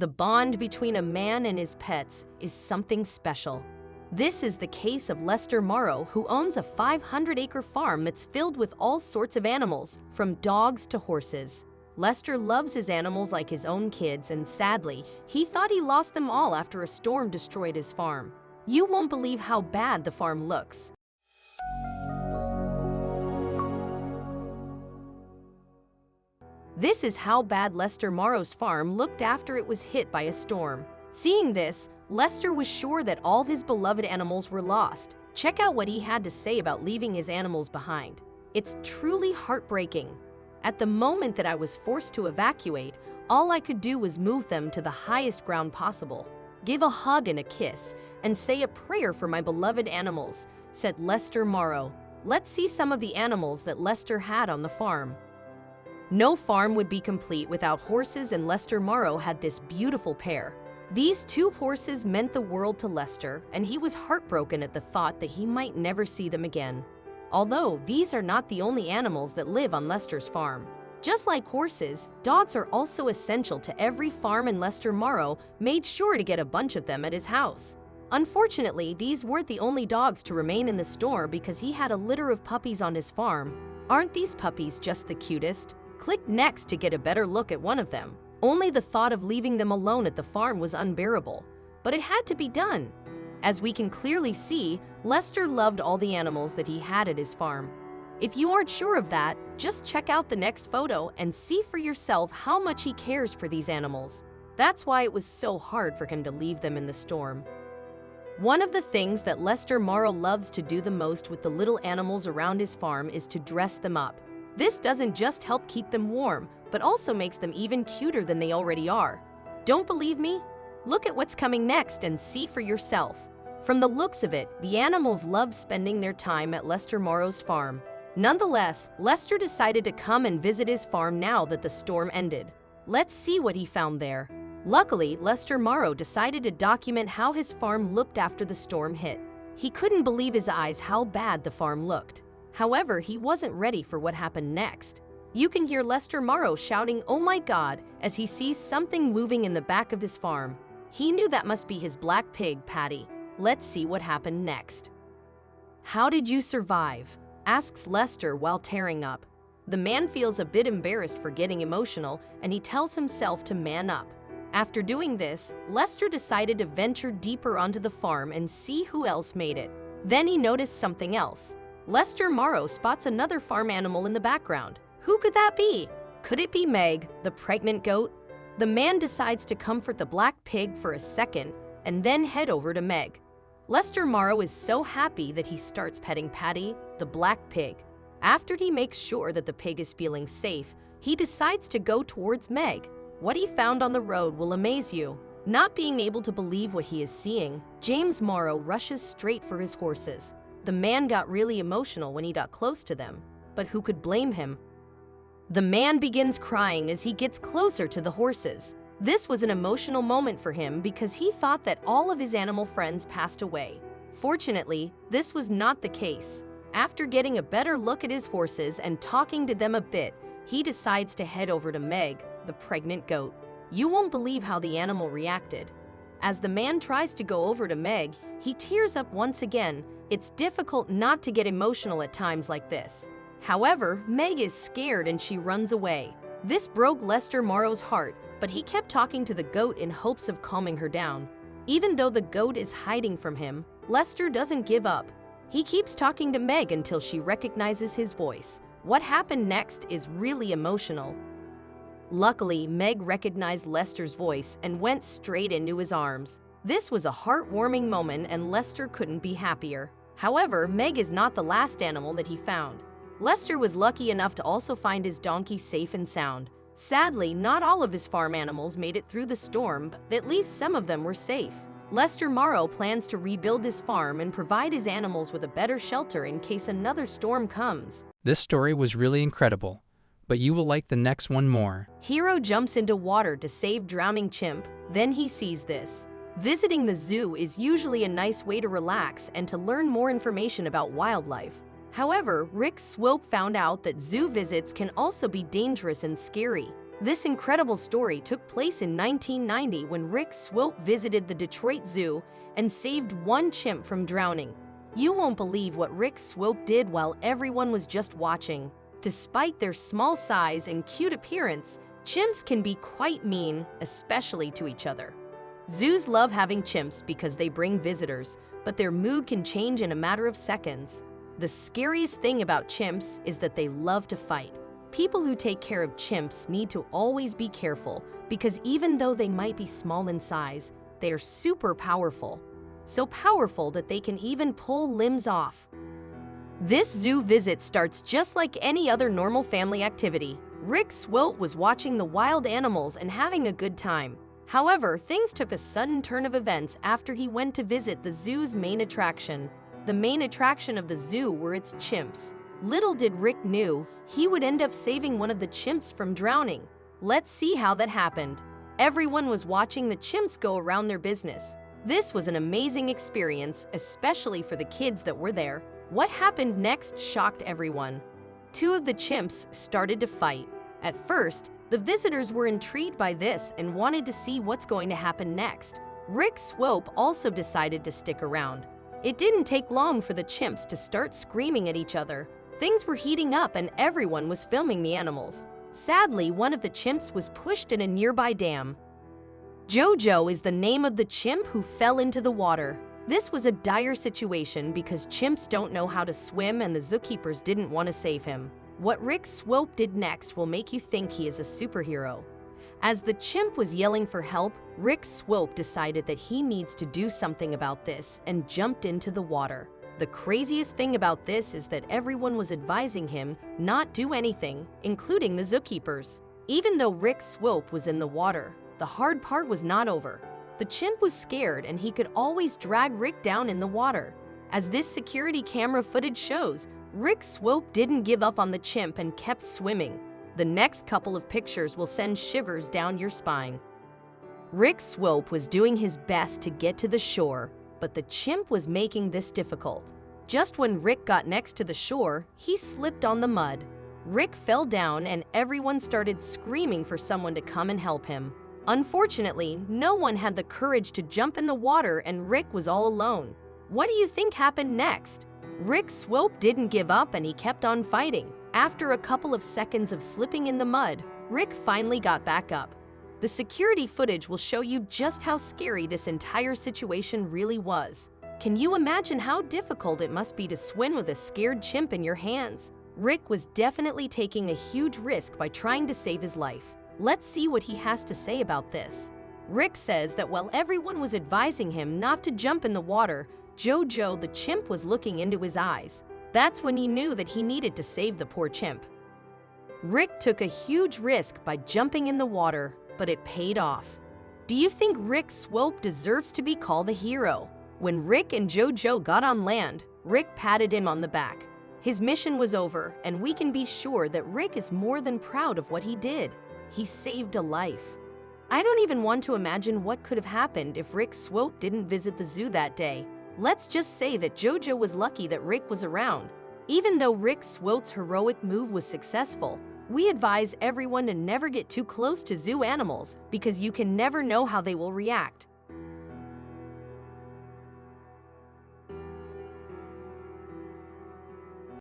The bond between a man and his pets is something special. This is the case of Lester Morrow, who owns a 500-acre farm that's filled with all sorts of animals, from dogs to horses. Lester loves his animals like his own kids, and sadly, he thought he lost them all after a storm destroyed his farm. You won't believe how bad the farm looks. This is how bad Lester Morrow's farm looked after it was hit by a storm. Seeing this, Lester was sure that all of his beloved animals were lost. Check out what he had to say about leaving his animals behind. It's truly heartbreaking. At the moment that I was forced to evacuate, all I could do was move them to the highest ground possible, give a hug and a kiss, and say a prayer for my beloved animals, said Lester Morrow. Let's see some of the animals that Lester had on the farm. No farm would be complete without horses, and Lester Morrow had this beautiful pair. These two horses meant the world to Lester, and he was heartbroken at the thought that he might never see them again. Although these are not the only animals that live on Lester's farm. Just like horses, dogs are also essential to every farm, and Lester Morrow made sure to get a bunch of them at his house. Unfortunately, these weren't the only dogs to remain in the store, because he had a litter of puppies on his farm. Aren't these puppies just the cutest? Click next to get a better look at one of them. Only the thought of leaving them alone at the farm was unbearable, but it had to be done. As we can clearly see, Lester loved all the animals that he had at his farm. If you aren't sure of that, just check out the next photo and see for yourself how much he cares for these animals. That's why it was so hard for him to leave them in the storm. One of the things that Lester Morrow loves to do the most with the little animals around his farm is to dress them up. This doesn't just help keep them warm, but also makes them even cuter than they already are. Don't believe me? Look at what's coming next and see for yourself. From the looks of it, the animals love spending their time at Lester Morrow's farm. Nonetheless, Lester decided to come and visit his farm now that the storm ended. Let's see what he found there. Luckily, Lester Morrow decided to document how his farm looked after the storm hit. He couldn't believe his eyes how bad the farm looked. However, he wasn't ready for what happened next. You can hear Lester Morrow shouting, "Oh my God," as he sees something moving in the back of his farm. He knew that must be his black pig, Patty. Let's see what happened next. "How did you survive?" asks Lester while tearing up. The man feels a bit embarrassed for getting emotional, and he tells himself to man up. After doing this, Lester decided to venture deeper onto the farm and see who else made it. Then he noticed something else. Lester Morrow spots another farm animal in the background. Who could that be? Could it be Meg, the pregnant goat? The man decides to comfort the black pig for a second and then head over to Meg. Lester Morrow is so happy that he starts petting Patty, the black pig. After he makes sure that the pig is feeling safe, he decides to go towards Meg. What he found on the road will amaze you. Not being able to believe what he is seeing, James Morrow rushes straight for his horses. The man got really emotional when he got close to them, but who could blame him? The man begins crying as he gets closer to the horses. This was an emotional moment for him because he thought that all of his animal friends passed away. Fortunately, this was not the case. After getting a better look at his horses and talking to them a bit, he decides to head over to Meg, the pregnant goat. You won't believe how the animal reacted. As the man tries to go over to Meg, he tears up once again. It's difficult not to get emotional at times like this. However, Meg is scared and she runs away. This broke Lester Morrow's heart, but he kept talking to the goat in hopes of calming her down. Even though the goat is hiding from him, Lester doesn't give up. He keeps talking to Meg until she recognizes his voice. What happened next is really emotional. Luckily, Meg recognized Lester's voice and went straight into his arms. This was a heartwarming moment, and Lester couldn't be happier. However, Meg is not the last animal that he found. Lester was lucky enough to also find his donkey safe and sound. Sadly, not all of his farm animals made it through the storm, but at least some of them were safe. Lester Morrow plans to rebuild his farm and provide his animals with a better shelter in case another storm comes. This story was really incredible, but you will like the next one more. Hero jumps into water to save drowning chimp, then he sees this. Visiting the zoo is usually a nice way to relax and to learn more information about wildlife. However, Rick Swope found out that zoo visits can also be dangerous and scary. This incredible story took place in 1990 when Rick Swope visited the Detroit Zoo and saved one chimp from drowning. You won't believe what Rick Swope did while everyone was just watching. Despite their small size and cute appearance, chimps can be quite mean, especially to each other. Zoos love having chimps because they bring visitors, but their mood can change in a matter of seconds. The scariest thing about chimps is that they love to fight. People who take care of chimps need to always be careful because even though they might be small in size, they are super powerful. So powerful that they can even pull limbs off. This zoo visit starts just like any other normal family activity. Rick Swope was watching the wild animals and having a good time. However, things took a sudden turn of events after he went to visit the zoo's main attraction. The main attraction of the zoo were its chimps. Little did Rick knew, he would end up saving one of the chimps from drowning. Let's see how that happened. Everyone was watching the chimps go around their business. This was an amazing experience, especially for the kids that were there. What happened next shocked everyone. Two of the chimps started to fight. At first, the visitors were intrigued by this and wanted to see what's going to happen next. Rick Swope also decided to stick around. It didn't take long for the chimps to start screaming at each other. Things were heating up and everyone was filming the animals. Sadly, one of the chimps was pushed in a nearby dam. Jojo is the name of the chimp who fell into the water. This was a dire situation because chimps don't know how to swim and the zookeepers didn't want to save him. What Rick Swope did next will make you think he is a superhero. As the chimp was yelling for help, Rick Swope decided that he needs to do something about this and jumped into the water. The craziest thing about this is that everyone was advising him not do anything, including the zookeepers. Even though Rick Swope was in the water, the hard part was not over. The chimp was scared and he could always drag Rick down in the water. As this security camera footage shows, Rick Swope didn't give up on the chimp and kept swimming. The next couple of pictures will send shivers down your spine. Rick Swope was doing his best to get to the shore, but the chimp was making this difficult. Just when Rick got next to the shore, he slipped on the mud. Rick fell down and everyone started screaming for someone to come and help him. Unfortunately, no one had the courage to jump in the water and Rick was all alone. What do you think happened next? Rick Swope didn't give up and he kept on fighting. After a couple of seconds of slipping in the mud, Rick finally got back up. The security footage will show you just how scary this entire situation really was. Can you imagine how difficult it must be to swim with a scared chimp in your hands? Rick was definitely taking a huge risk by trying to save his life. Let's see what he has to say about this. Rick says that while everyone was advising him not to jump in the water, Jojo the chimp was looking into his eyes. That's when he knew that he needed to save the poor chimp. Rick took a huge risk by jumping in the water, but it paid off. Do you think Rick Swope deserves to be called a hero? When Rick and Jojo got on land, Rick patted him on the back. His mission was over, and we can be sure that Rick is more than proud of what he did. He saved a life. I don't even want to imagine what could have happened if Rick Swope didn't visit the zoo that day. Let's just say that Jojo was lucky that Rick was around. Even though Rick Swope's heroic move was successful, we advise everyone to never get too close to zoo animals because you can never know how they will react.